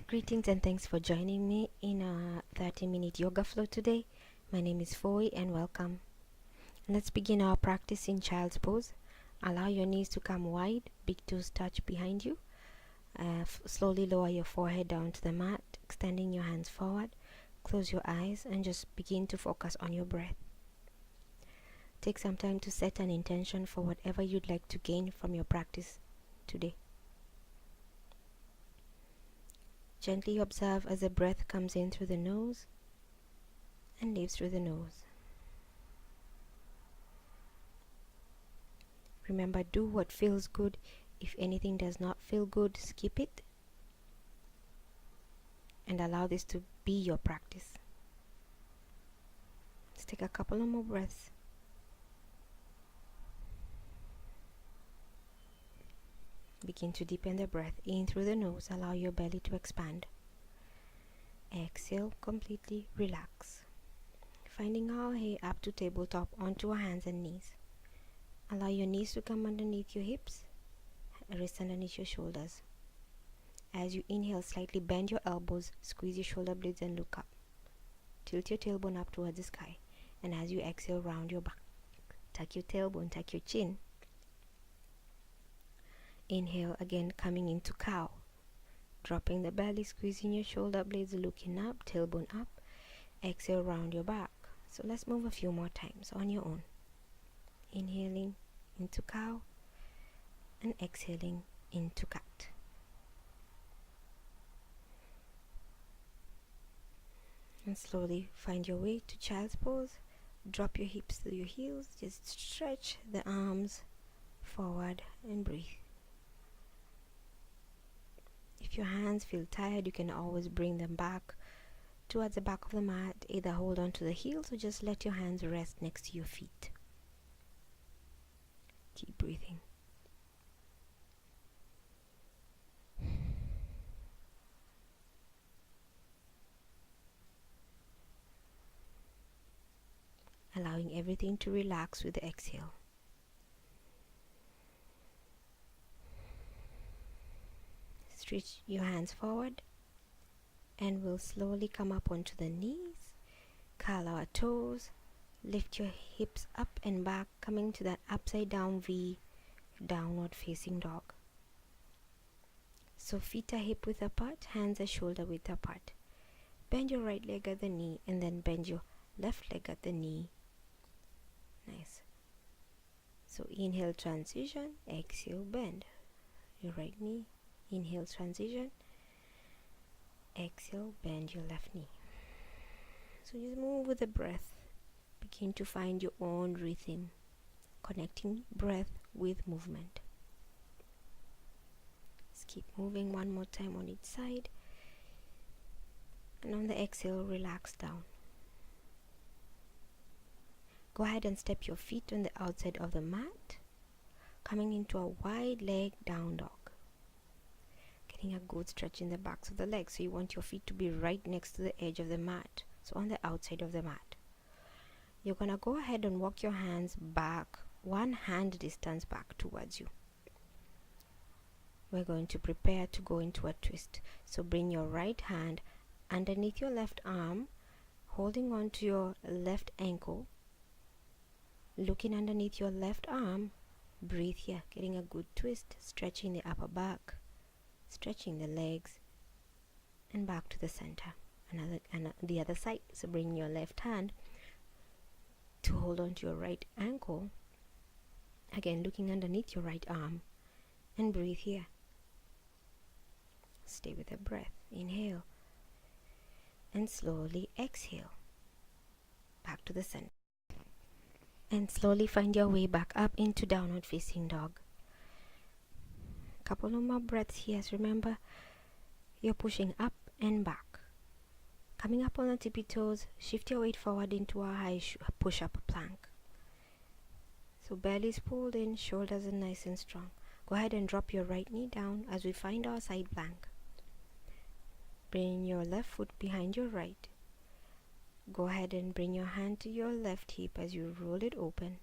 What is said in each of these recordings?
Greetings and thanks for joining me in a 30-minute yoga flow today. My name is Foy and welcome. Let's begin our practice in child's pose. Allow your knees to come wide, big toes touch behind you. Slowly lower your forehead down to the mat, extending your hands forward. Close your eyes and just begin to focus on your breath. Take some time to set an intention for whatever you'd like to gain from your practice today. Gently observe as the breath comes in through the nose and leaves through the nose. Remember, do what feels good. If anything does not feel good, skip it and allow this to be your practice. Let's take a couple of more breaths. Begin to deepen the breath in through the nose. Allow your belly to expand. Exhale, completely relax. Finding our way up to tabletop onto our hands and knees. Allow your knees to come underneath your hips, wrists underneath your shoulders. As you inhale, slightly bend your elbows, squeeze your shoulder blades and look up. Tilt your tailbone up towards the sky. And as you exhale, round your back. Tuck your tailbone, tuck your chin. Inhale again, coming into cow. Dropping the belly, squeezing your shoulder blades, looking up, tailbone up. Exhale, round your back. So let's move a few more times on your own. Inhaling into cow and exhaling into cat. And slowly find your way to child's pose. Drop your hips to your heels. Just stretch the arms forward and breathe. If your hands feel tired, you can always bring them back towards the back of the mat. Either hold on to the heels or just let your hands rest next to your feet. Keep breathing. Allowing everything to relax with the exhale. Stretch your hands forward and we'll slowly come up onto the knees. Curl our toes. Lift your hips up and back, coming to that upside down V, downward facing dog. So feet are hip width apart, hands are shoulder width apart. Bend your right leg at the knee and then bend your left leg at the knee. Nice. So inhale, transition, exhale, bend. Your right knee, inhale, transition, exhale, bend your left knee. So just move with the breath. Begin to find your own rhythm, connecting breath with movement. Just keep moving one more time on each side. And on the exhale, relax down. Go ahead and step your feet on the outside of the mat, coming into a wide leg down dog. Getting a good stretch in the backs of the legs. So you want your feet to be right next to the edge of the mat. So on the outside of the mat. You're going to go ahead and walk your hands back, one hand distance back towards you. We're going to prepare to go into a twist. So bring your right hand underneath your left arm, holding on to your left ankle. Looking underneath your left arm, breathe here, getting a good twist, stretching the upper back, stretching the legs, and back to the center. And the other side. So bring your left hand to hold on to your right ankle. Again, looking underneath your right arm, and breathe here. Stay with the breath. Inhale, and slowly exhale. Back to the center. And slowly find your way back up into downward facing dog. Couple of more breaths here. So remember, you're pushing up and back. Coming up on the tippy toes, shift your weight forward into a high push-up plank. So belly is pulled in, shoulders are nice and strong. Go ahead and drop your right knee down as we find our side plank. Bring your left foot behind your right. Go ahead and bring your hand to your left hip as you roll it open.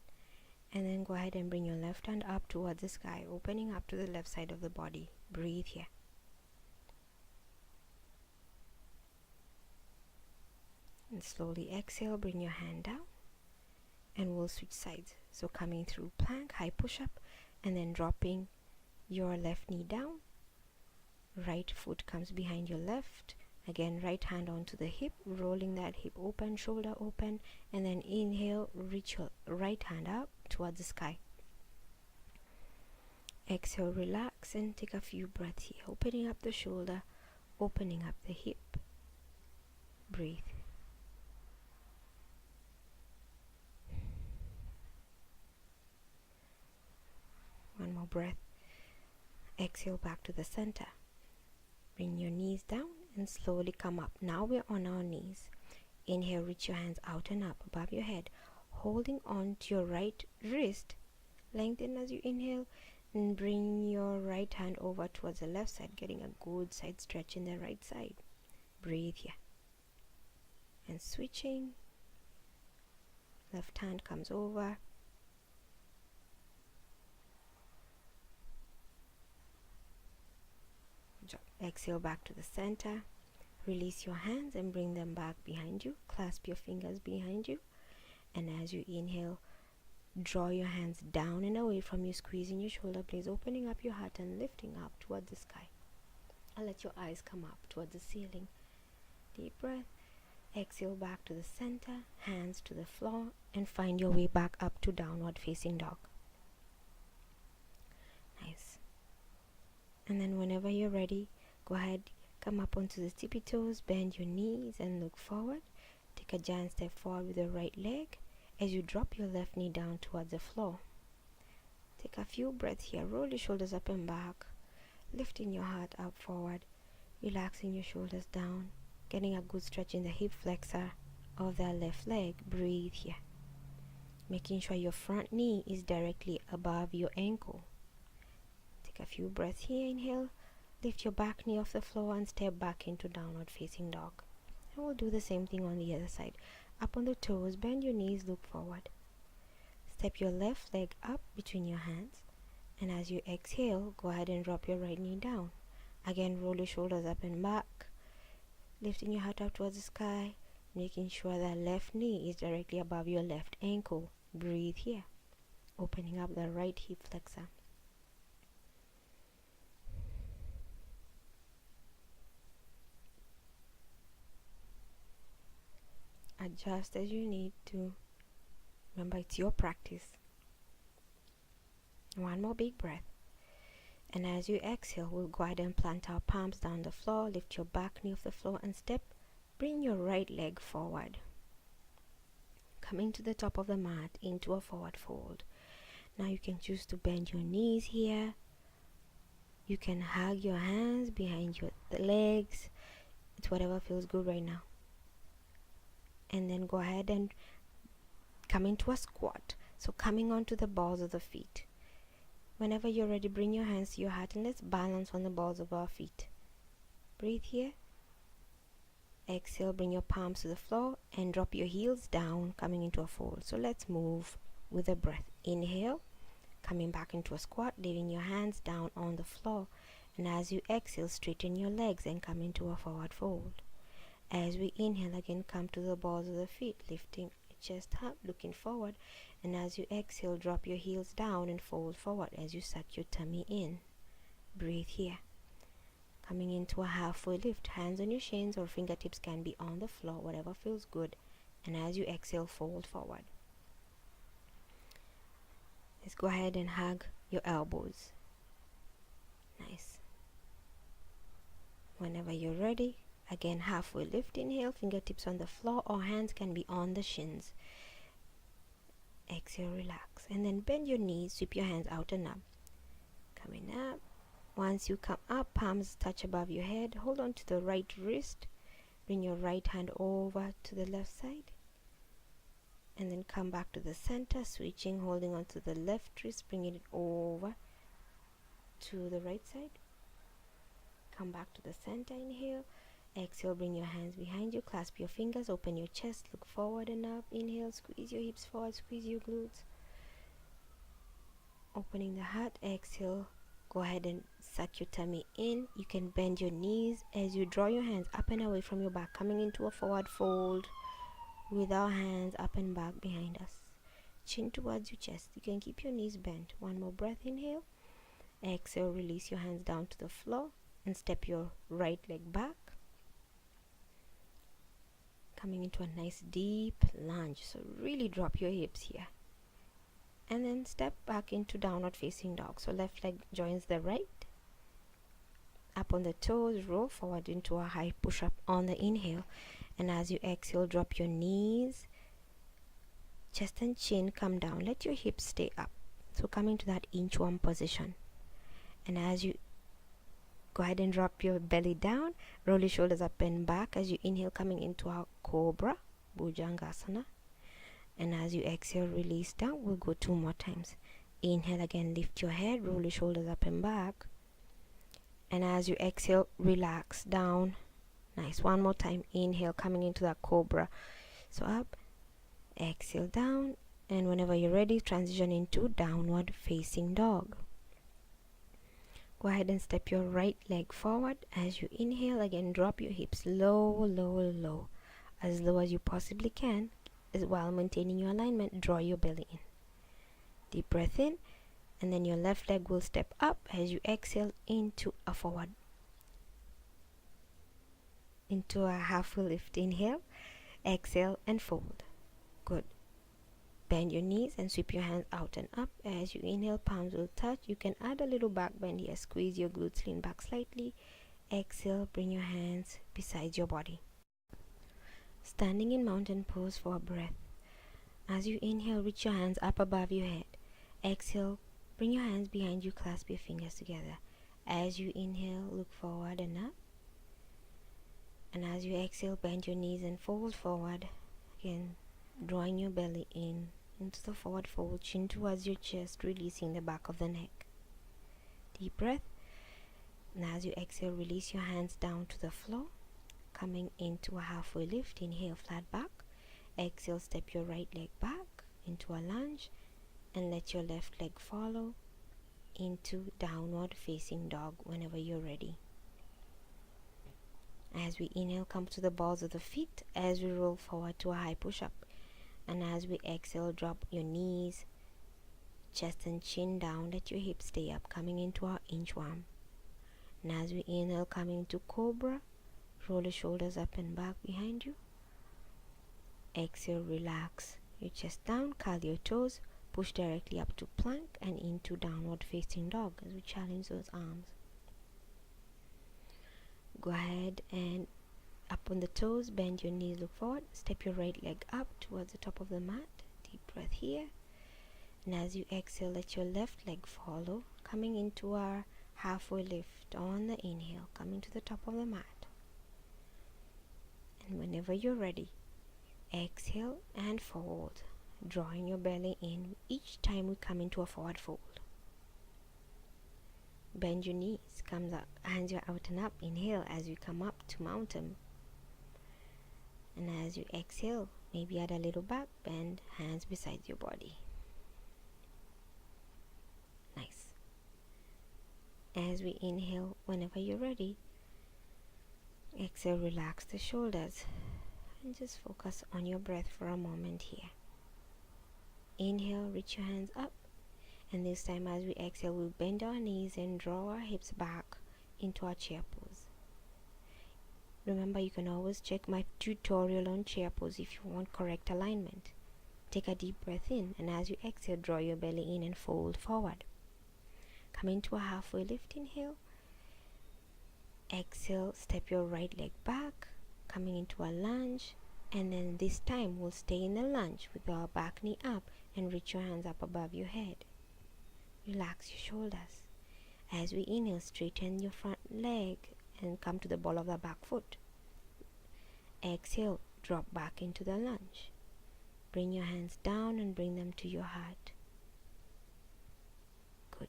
And then go ahead and bring your left hand up towards the sky, opening up to the left side of the body. Breathe here. And slowly exhale, bring your hand down, and we'll switch sides. So coming through plank, high push-up, and then dropping your left knee down. Right foot comes behind your left. Again, right hand onto the hip, rolling that hip open, shoulder open, and then inhale, reach your right hand up towards the sky. Exhale, relax, and take a few breaths here, opening up the shoulder, opening up the hip. Breathe. One more breath. Exhale back to the center. Bring your knees down and slowly come up. Now we're on our knees. Inhale, reach your hands out and up above your head, holding on to your right wrist. Lengthen as you inhale, and bring your right hand over towards the left side, getting a good side stretch in the right side. Breathe here. And switching. Left hand comes over. Exhale back to the center. Release your hands and bring them back behind you. Clasp your fingers behind you. And as you inhale, draw your hands down and away from you, squeezing your shoulder blades, opening up your heart and lifting up towards the sky. And let your eyes come up towards the ceiling. Deep breath. Exhale back to the center, hands to the floor, and find your way back up to downward facing dog. Nice. And then whenever you're ready, go ahead, come up onto the tippy toes, bend your knees and look forward. Take a giant step forward with the right leg as you drop your left knee down towards the floor. Take a few breaths here. Roll your shoulders up and back, lifting your heart up forward, relaxing your shoulders down, getting a good stretch in the hip flexor of that left leg. Breathe here, making sure your front knee is directly above your ankle. Take a few breaths here. Inhale, lift your back knee off the floor and step back into downward facing dog. And we'll do the same thing on the other side. Up on the toes, bend your knees, look forward. Step your left leg up between your hands, and as you exhale, go ahead and drop your right knee down. Again, roll your shoulders up and back, lifting your heart up towards the sky, making sure that left knee is directly above your left ankle. Breathe here, opening up the right hip flexor. Adjust as you need to. Remember, it's your practice. One more big breath. And as you exhale, we'll go ahead and plant our palms down the floor. Lift your back knee off the floor and step. Bring your right leg forward. Coming to the top of the mat into a forward fold. Now you can choose to bend your knees here. You can hug your hands behind your legs. It's whatever feels good right now. And then go ahead and come into a squat. So coming onto the balls of the feet. Whenever you're ready, bring your hands to your heart and let's balance on the balls of our feet. Breathe here. Exhale, bring your palms to the floor and drop your heels down, coming into a fold. So let's move with a breath. Inhale, coming back into a squat, leaving your hands down on the floor. And as you exhale, straighten your legs and come into a forward fold. As we inhale, again come to the balls of the feet, lifting chest up, looking forward. And as you exhale, drop your heels down and fold forward as you suck your tummy in. Breathe here. Coming into a halfway lift, hands on your shins or fingertips can be on the floor, whatever feels good. And as you exhale, fold forward. Let's go ahead and hug your elbows. Nice. Whenever you're ready, again, halfway lift, inhale, fingertips on the floor or hands can be on the shins. Exhale, relax. And then bend your knees, sweep your hands out and up. Coming up. Once you come up, palms touch above your head. Hold on to the right wrist. Bring your right hand over to the left side. And then come back to the center, switching, holding on to the left wrist, bringing it over to the right side. Come back to the center, inhale. Exhale, bring your hands behind you, clasp your fingers, open your chest, look forward and up. Inhale, squeeze your hips forward, squeeze your glutes. Opening the heart, exhale, go ahead and suck your tummy in. You can bend your knees as you draw your hands up and away from your back, coming into a forward fold. with our hands up and back behind us. Chin towards your chest. You can keep your knees bent. One more breath, inhale. Exhale, release your hands down to the floor and step your right leg back. Coming into a nice deep lunge. So really drop your hips here. And then step back into downward facing dog. So left leg joins the right. Up on the toes, roll forward into a high push-up on the inhale. And as you exhale, drop your knees. Chest and chin come down. Let your hips stay up. So coming to that inchworm position. And as you go ahead and drop your belly down, roll your shoulders up and back as you inhale, coming into our Cobra, Bhujangasana. And as you exhale, release down. We'll go 2 more times. Inhale again, lift your head, roll your shoulders up and back. And as you exhale, relax down. Nice. 1 more time. Inhale, coming into that Cobra. So up, exhale down. And whenever you're ready, transition into downward facing dog. Go ahead and step your right leg forward. As you inhale, again, drop your hips low, low, low. As low as you possibly can. As while maintaining your alignment, draw your belly in. Deep breath in. And then your left leg will step up as you exhale into a forward. Into a halfway lift. Inhale, exhale, and fold. Good. Bend your knees and sweep your hands out and up. As you inhale, palms will touch. You can add a little back bend here. Squeeze your glutes, lean back slightly. Exhale, bring your hands beside your body. Standing in mountain pose for a breath. As you inhale, reach your hands up above your head. Exhale, bring your hands behind you, clasp your fingers together. As you inhale, look forward and up. And as you exhale, bend your knees and fold forward. Again, drawing your belly in into the forward fold, chin towards your chest, releasing the back of the neck. Deep breath. And as you exhale, release your hands down to the floor, coming into a halfway lift. Inhale, flat back. Exhale, step your right leg back into a lunge and let your left leg follow into downward facing dog whenever you're ready. As we inhale, come to the balls of the feet as we roll forward to a high push-up. And as we exhale, drop your knees, chest and chin down. Let your hips stay up, coming into our inchworm. And as we inhale, coming to Cobra, roll your shoulders up and back behind you. Exhale, relax your chest down, curl your toes, push directly up to plank and into downward facing dog as we challenge those arms. Go ahead and up on the toes, bend your knees, look forward, step your right leg up towards the top of the mat. Deep breath here. And as you exhale, let your left leg follow, coming into our halfway lift on the inhale, coming to the top of the mat. And whenever you're ready, exhale and fold, drawing your belly in each time we come into a forward fold. Bend your knees, comes up, hands are out and up. Inhale as you come up to mountain. And as you exhale, maybe add a little back bend, hands beside your body. Nice. As we inhale, whenever you're ready, exhale, relax the shoulders and just focus on your breath for a moment here. Inhale, reach your hands up. And this time as we exhale, we'll bend our knees and draw our hips back into our chair pose. Remember, you can always check my tutorial on chair pose if you want correct alignment. Take a deep breath in, and as you exhale, draw your belly in and fold forward. Come into a halfway lift. Inhale. Exhale, step your right leg back, coming into a lunge. And then this time we'll stay in the lunge with our back knee up and reach your hands up above your head. Relax your shoulders. As we inhale, straighten your front leg and come to the ball of the back foot. Exhale, drop back into the lunge. Bring your hands down and bring them to your heart. Good.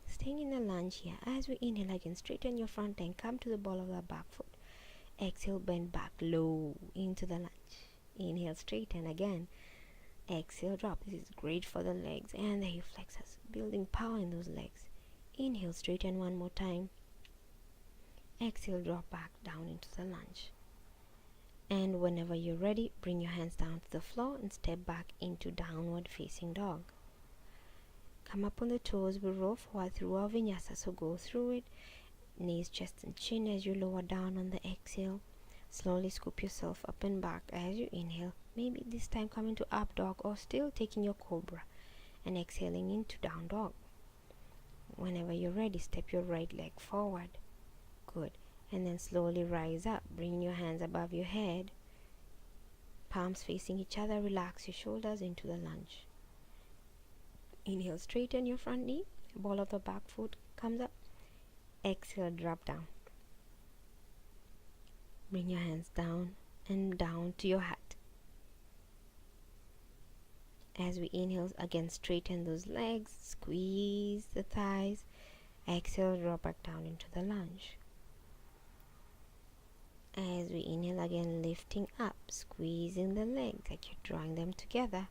Staying in the lunge here. As we inhale again, straighten your front leg, come to the ball of the back foot. Exhale, bend back low into the lunge. Inhale, straighten again. Exhale, drop. This is great for the legs and the hip flexors, building power in those legs. Inhale, straighten one more time. Exhale, drop back down into the lunge. And whenever you're ready, bring your hands down to the floor and step back into downward facing dog. Come up on the toes, we roll forward through our vinyasa, so go through it. Knees, chest and chin as you lower down on the exhale. Slowly scoop yourself up and back as you inhale. Maybe this time coming to up dog or still taking your cobra and exhaling into down dog. Whenever you're ready, step your right leg forward. Good. And then slowly rise up, bring your hands above your head, palms facing each other. Relax your shoulders into the lunge. Inhale, straighten your front knee, ball of the back foot comes up. Exhale, drop down. Bring your hands down and down to your hat. As we inhale, again straighten those legs, squeeze the thighs. Exhale, drop back down into the lunge. As we inhale, again lifting up, squeezing the legs like you're drawing them together.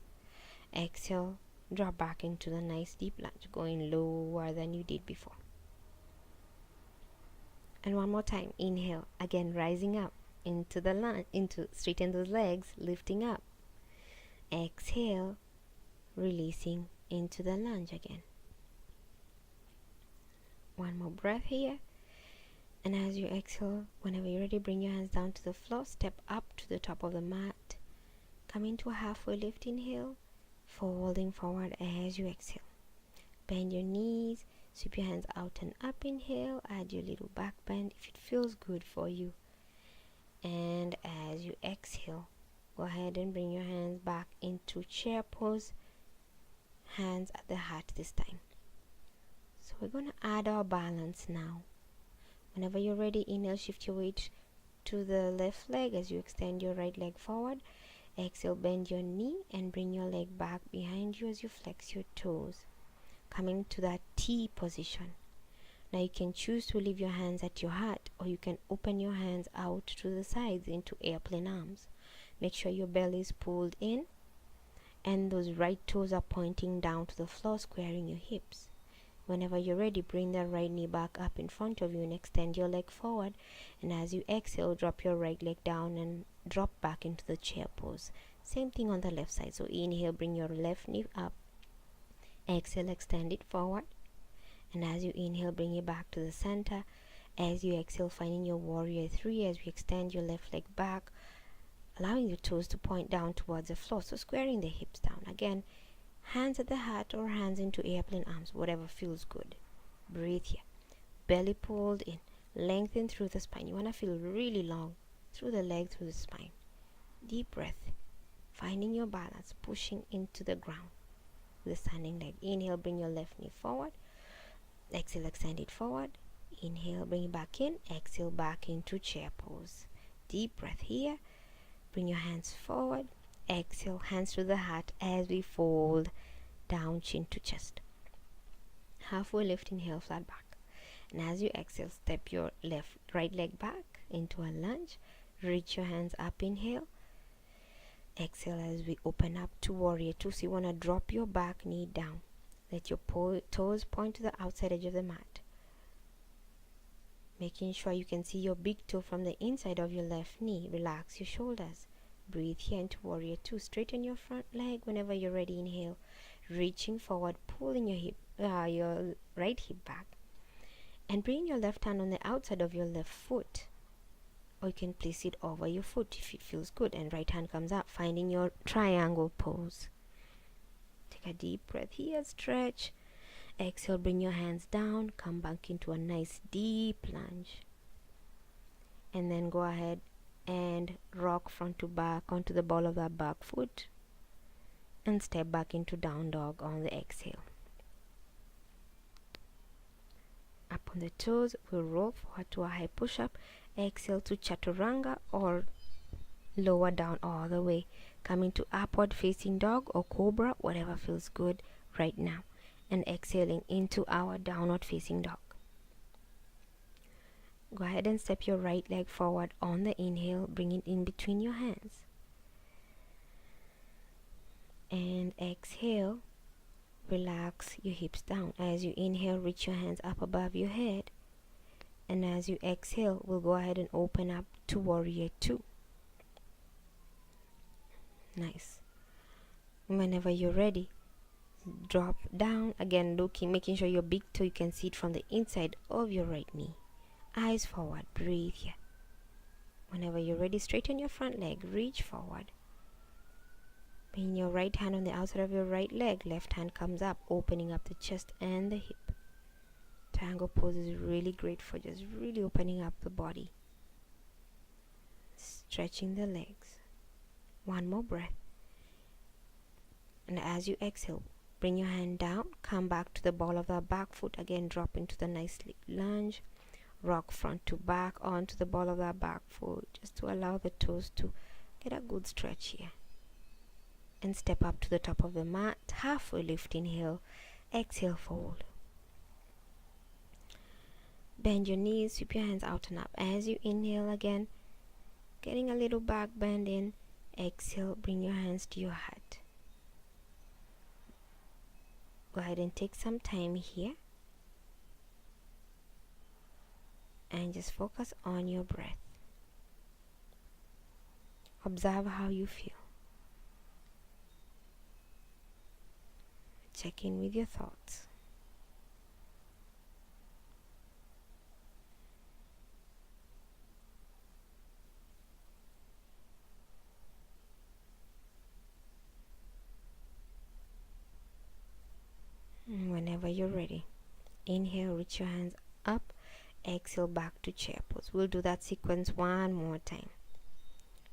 Exhale, drop back into the nice deep lunge, going lower than you did before. And one more time, inhale, again rising up into the lunge, straighten those legs, lifting up. Exhale, releasing into the lunge again. One more breath here. And as you exhale, whenever you're ready, bring your hands down to the floor, step up to the top of the mat. Come into a halfway lift, inhale, folding forward as you exhale. Bend your knees, sweep your hands out and up, inhale, add your little back bend if it feels good for you. And as you exhale, go ahead and bring your hands back into chair pose, hands at the heart this time. So we're going to add our balance now. Whenever you're ready, inhale, shift your weight to the left leg as you extend your right leg forward. Exhale, bend your knee and bring your leg back behind you as you flex your toes, coming to that T position. Now you can choose to leave your hands at your heart, or you can open your hands out to the sides into airplane arms. Make sure your belly is pulled in and those right toes are pointing down to the floor, squaring your hips. Whenever you're ready, bring the right knee back up in front of you and extend your leg forward. And as you exhale, drop your right leg down and drop back into the chair pose. Same thing on the left side. So inhale, bring your left knee up. Exhale, extend it forward. And as you inhale, bring it back to the center. As you exhale, finding your warrior 3 as you extend your left leg back, allowing your toes to point down towards the floor. So squaring the hips down. Again, hands at the heart or hands into airplane arms, whatever feels good. Breathe here. Belly pulled in. Lengthen through the spine. You want to feel really long through the leg, through the spine. Deep breath. Finding your balance, pushing into the ground with the standing leg. Inhale, bring your left knee forward. Exhale, extend it forward. Inhale, bring it back in. Exhale, back into chair pose. Deep breath here. Bring your hands forward. Exhale, hands to the heart as we fold down, chin to chest. Halfway lift, inhale, flat back. And as you exhale, step your right leg back into a lunge. Reach your hands up, inhale. Exhale as we open up to warrior 2. So you want to drop your back knee down. Let your toes point to the outside edge of the mat. Making sure you can see your big toe from the inside of your left knee. Relax your shoulders. Breathe here into warrior 2. Straighten your front leg whenever you're ready. Inhale, reaching forward, pulling your right hip back, and bring your left hand on the outside of your left foot, or you can place it over your foot if it feels good, and right hand comes up, finding your triangle pose. Take a deep breath here, stretch. Exhale, bring your hands down, come back into a nice deep lunge, and then go ahead and rock front to back onto the ball of that back foot and step back into down dog on the exhale. Up on the toes, we'll roll forward to a high push-up. Exhale to chaturanga or lower down all the way, coming to upward facing dog or cobra, whatever feels good right now, and exhaling into our downward facing dog. Go ahead and step your right leg forward on the inhale, bring it in between your hands. And exhale, relax your hips down. As you inhale, reach your hands up above your head. And as you exhale, we'll go ahead and open up to warrior 2. Nice. Whenever you're ready, drop down again, looking, making sure your big toe, you can see it from the inside of your right knee. Eyes forward, breathe here. Whenever you're ready, straighten your front leg, reach forward. Bring your right hand on the outside of your right leg, left hand comes up, opening up the chest and the hip. Triangle pose is really great for just really opening up the body. Stretching the legs. One more breath. And as you exhale, bring your hand down, come back to the ball of the back foot. Again, drop into the nice lunge. Rock front to back onto the ball of that back foot, just to allow the toes to get a good stretch here. And step up to the top of the mat, halfway lift, inhale, exhale, fold. Bend your knees, sweep your hands out and up. As you inhale again, getting a little back bend in, exhale, bring your hands to your heart. Go ahead and take some time here and just focus on your breath. Observe how you feel. Check in with your thoughts. Whenever you're ready, inhale, reach your hands up, exhale, back to chair pose. We'll do that sequence one more time.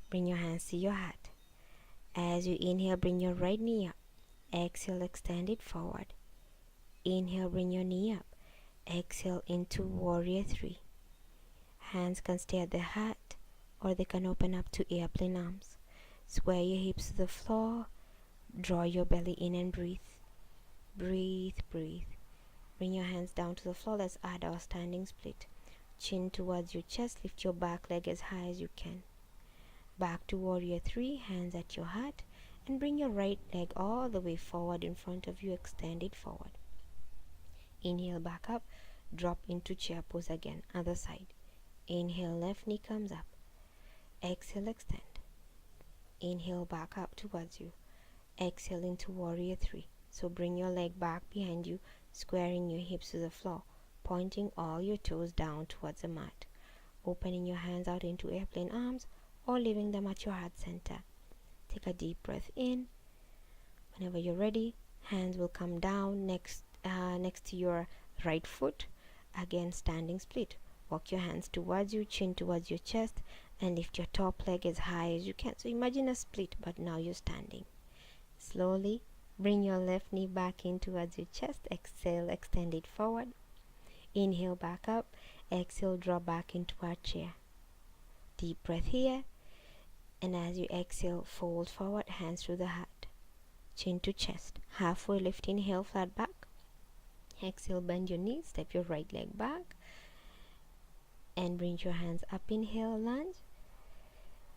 Bring your hands to your heart. As you inhale, bring your right knee up. Exhale, extend it forward. Inhale, bring your knee up. Exhale into warrior 3. Hands can stay at the heart or they can open up to airplane arms. Square your hips to the floor. Draw your belly in and breathe. Breathe, breathe. Bring your hands down to the floor. Let's add our standing split. Chin towards your chest. Lift your back leg as high as you can. Back to warrior 3. Hands at your heart. And bring your right leg all the way forward in front of you. Extend it forward. Inhale, back up. Drop into chair pose again. Other side. Inhale, left knee comes up. Exhale, extend. Inhale, back up towards you. Exhale into warrior 3. So bring your leg back behind you, squaring your hips to the floor, pointing all your toes down towards the mat. Opening your hands out into airplane arms or leaving them at your heart center. Take a deep breath in. Whenever you're ready, hands will come down next to your right foot. Again, standing split. Walk your hands towards you, chin towards your chest, and lift your top leg as high as you can. So imagine a split, but now you're standing. Slowly bring your left knee back in towards your chest. Exhale, extend it forward. Inhale, back up. Exhale, draw back into our chair. Deep breath here. And as you exhale, fold forward, hands through the heart. Chin to chest. Halfway lift, inhale, flat back. Exhale, bend your knees, step your right leg back. And bring your hands up, inhale, lunge.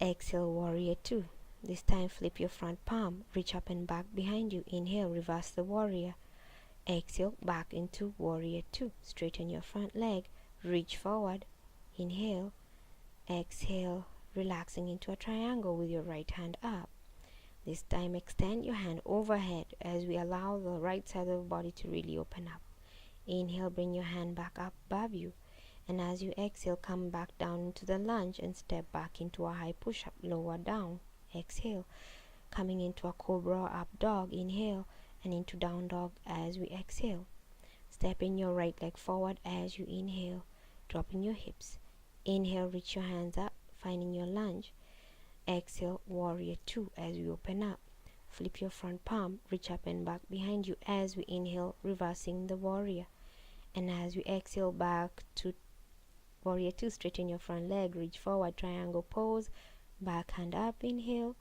Exhale, warrior 2. This time flip your front palm, reach up and back behind you. Inhale, reverse the warrior. Exhale, back into warrior 2. Straighten your front leg, reach forward. Inhale, exhale, relaxing into a triangle with your right hand up. This time extend your hand overhead as we allow the right side of the body to really open up. Inhale, bring your hand back up above you. And as you exhale, come back down into the lunge and step back into a high push-up, lower down. Exhale, coming into a cobra up dog. Inhale, and into down dog as we exhale. Stepping your right leg forward as you inhale, dropping your hips. Inhale, reach your hands up, finding your lunge. Exhale, warrior 2 as we open up. Flip your front palm, reach up and back behind you as we inhale, reversing the warrior. And as we exhale, back to warrior 2, straighten your front leg, reach forward, triangle pose. Back hand up, inhale.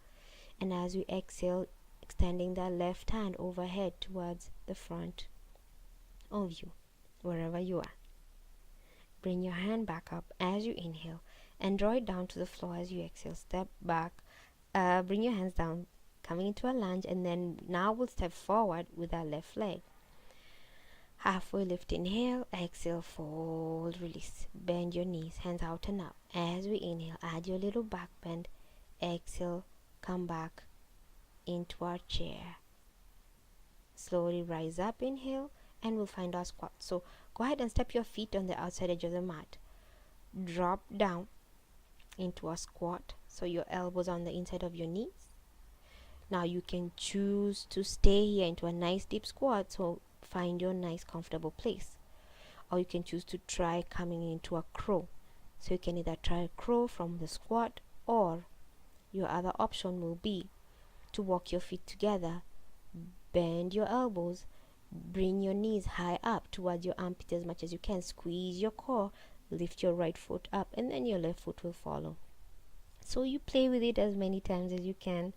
And as we exhale, extending that left hand overhead towards the front of you, wherever you are. Bring your hand back up as you inhale and draw it down to the floor as you exhale. Step back, bring your hands down, coming into a lunge, and then now we'll step forward with our left leg. Halfway lift, inhale, exhale, fold, release. Bend your knees, hands out and up. As we inhale, add your little back bend. Exhale, come back into our chair. Slowly rise up, inhale, and we'll find our squat. So go ahead and step your feet on the outside edge of the mat. Drop down into a squat, so your elbows on the inside of your knees. Now you can choose to stay here into a nice deep squat, so find your nice comfortable place. Or you can choose to try coming into a crow. So you can either try a crow from the squat, or your other option will be to walk your feet together, bend your elbows, bring your knees high up towards your armpit as much as you can, squeeze your core, lift your right foot up, and then your left foot will follow. So you play with it as many times as you can,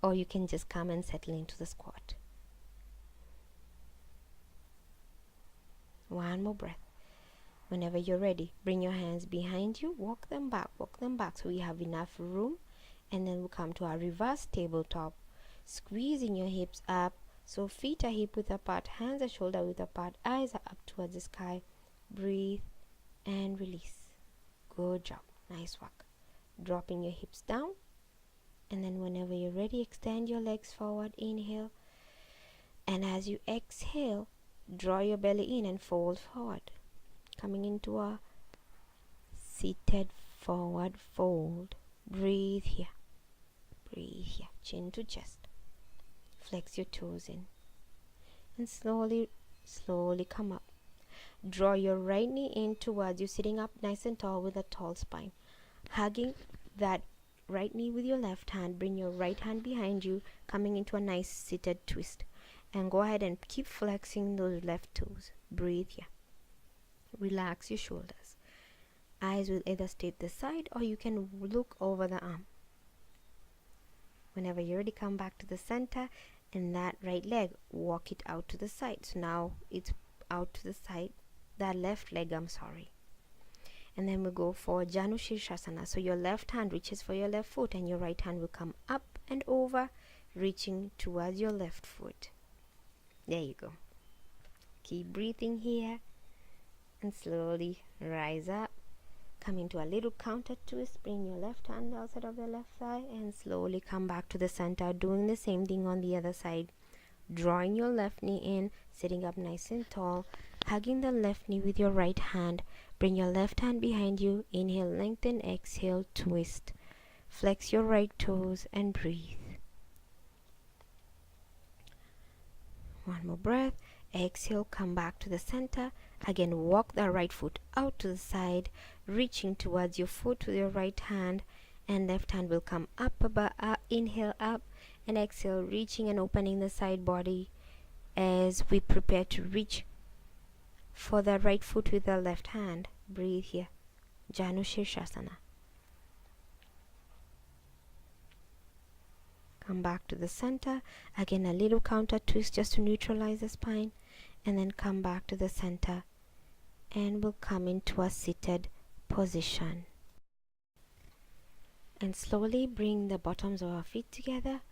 or you can just come and settle into the squat. One more breath. Whenever you're ready, bring your hands behind you, walk them back so you have enough room, and then we'll come to our reverse tabletop, squeezing your hips up, so feet are hip width apart, hands are shoulder width apart, eyes are up towards the sky. Breathe and release. Good job, nice work. Dropping your hips down, and then whenever you're ready, extend your legs forward, inhale, and as you exhale, draw your belly in and fold forward, coming into a seated forward fold. Breathe here, chin to chest. Flex your toes in, and slowly come up. Draw your right knee in towards you, sitting up nice and tall with a tall spine. Hugging that right knee with your left hand, bring your right hand behind you, coming into a nice seated twist, and go ahead and keep flexing those left toes. Breathe here. Relax your shoulders. Eyes will either stay at the side, or you can look over the arm. Whenever you're ready, come back to the center, and that right leg, walk it out to the side. So now it's out to the side, that left leg, and then we'll go for Janu Shirshasana. So your left hand reaches for your left foot, and your right hand will come up and over, reaching towards your left foot. There you go. Keep breathing here, and slowly rise up. Come into a little counter twist. Bring your left hand outside of the left thigh, and slowly come back to the center, doing the same thing on the other side. Drawing your left knee in, sitting up nice and tall, hugging the left knee with your right hand. Bring your left hand behind you. Inhale, lengthen, exhale, twist. Flex your right toes and breathe. One more breath. Exhale, come back to the center. Again, walk the right foot out to the side, reaching towards your foot with your right hand, and left hand will come up, inhale up, and exhale, reaching and opening the side body as we prepare to reach for the right foot with the left hand. Breathe here. Janu Shirshasana. Come back to the center. Again, a little counter twist just to neutralize the spine, and then come back to the center, and we'll come into a seated position. And slowly bring the bottoms of our feet together,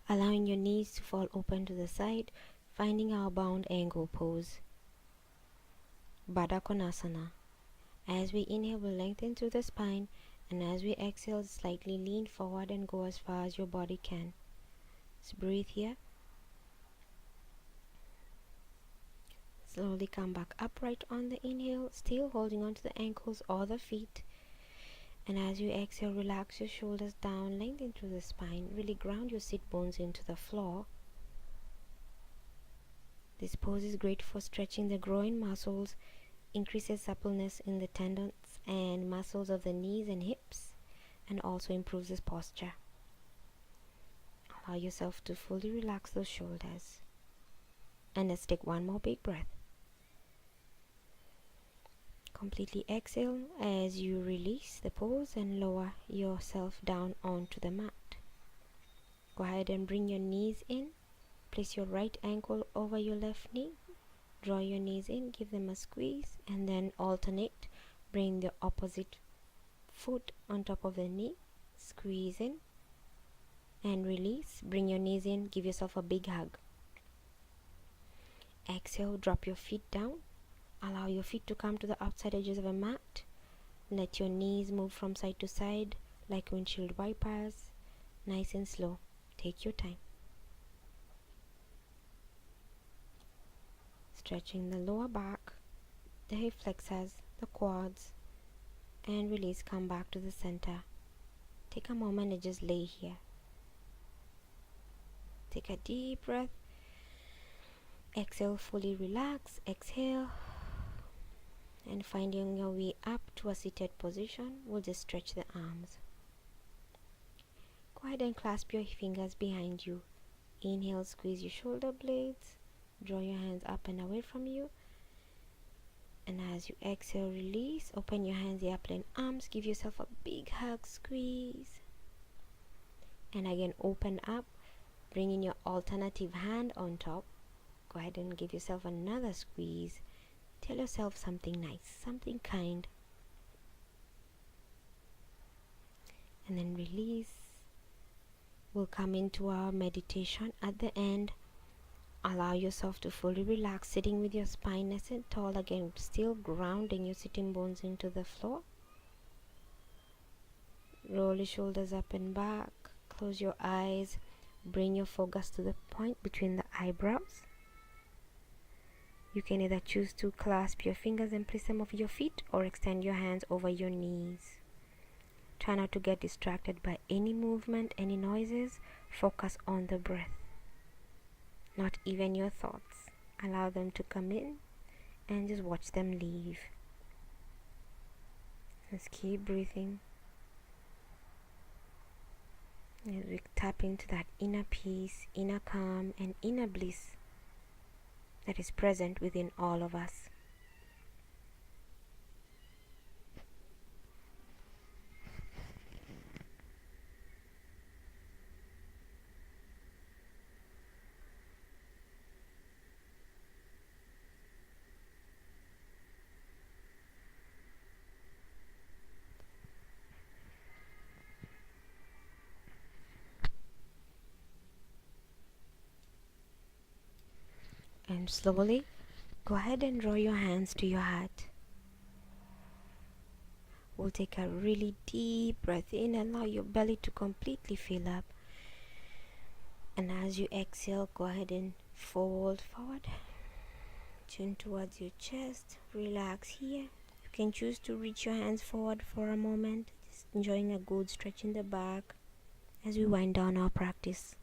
allowing your knees to fall open to the side, finding our bound angle pose. Baddha Konasana. As we inhale, we'll lengthen through the spine, and as we exhale, slightly lean forward and go as far as your body can. So breathe here. Slowly come back upright on the inhale, still holding on to the ankles or the feet. And as you exhale, relax your shoulders down, lengthen through the spine. Really ground your sit bones into the floor. This pose is great for stretching the groin muscles, increases suppleness in the tendons and muscles of the knees and hips, and also improves this posture. Allow yourself to fully relax those shoulders. And let's take one more big breath. Completely exhale as you release the pose and lower yourself down onto the mat. Go ahead and bring your knees in. Place your right ankle over your left knee. Draw your knees in, give them a squeeze, and then alternate. Bring the opposite foot on top of the knee. Squeeze in and release. Bring your knees in, give yourself a big hug. Exhale, drop your feet down. Allow your feet to come to the outside edges of a mat. Let your knees move from side to side like windshield wipers. Nice and slow. Take your time. stretching the lower back, the hip flexors, the quads, and release. Come back to the center. Take a moment and just lay here. Take a deep breath. Exhale, fully relax. Exhale. And finding your way up to a seated position, we'll just stretch the arms. Go ahead and clasp your fingers behind you. Inhale, squeeze your shoulder blades. Draw your hands up and away from you. And as you exhale, release. Open your hands, the airplane arms. Give yourself a big hug, squeeze. And again, open up. Bring in your alternative hand on top. Go ahead and give yourself another squeeze. Tell yourself something nice, something kind. And then release. We'll come into our meditation at the end. Allow yourself to fully relax, sitting with your spine nice and tall. Again, still grounding your sitting bones into the floor. Roll your shoulders up and back. Close your eyes. Bring your focus to the point between the eyebrows. You can either choose to clasp your fingers and place them over your feet, or extend your hands over your knees. Try not to get distracted by any movement, any noises. Focus on the breath, not even your thoughts. Allow them to come in and just watch them leave. Just keep breathing as we tap into that inner peace, inner calm, and inner bliss that is present within all of us. And slowly, go ahead and draw your hands to your heart. We'll take a really deep breath in and allow your belly to completely fill up. And as you exhale, go ahead and fold forward. Chin towards your chest. Relax here. You can choose to reach your hands forward for a moment. Just enjoying a good stretch in the back as we wind down our practice.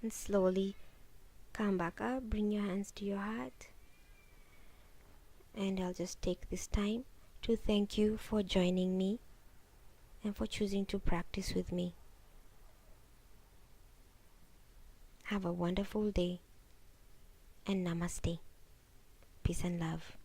And slowly come back up. Bring your hands to your heart. And I'll just take this time to thank you for joining me and for choosing to practice with me. Have a wonderful day, and namaste. Peace and love.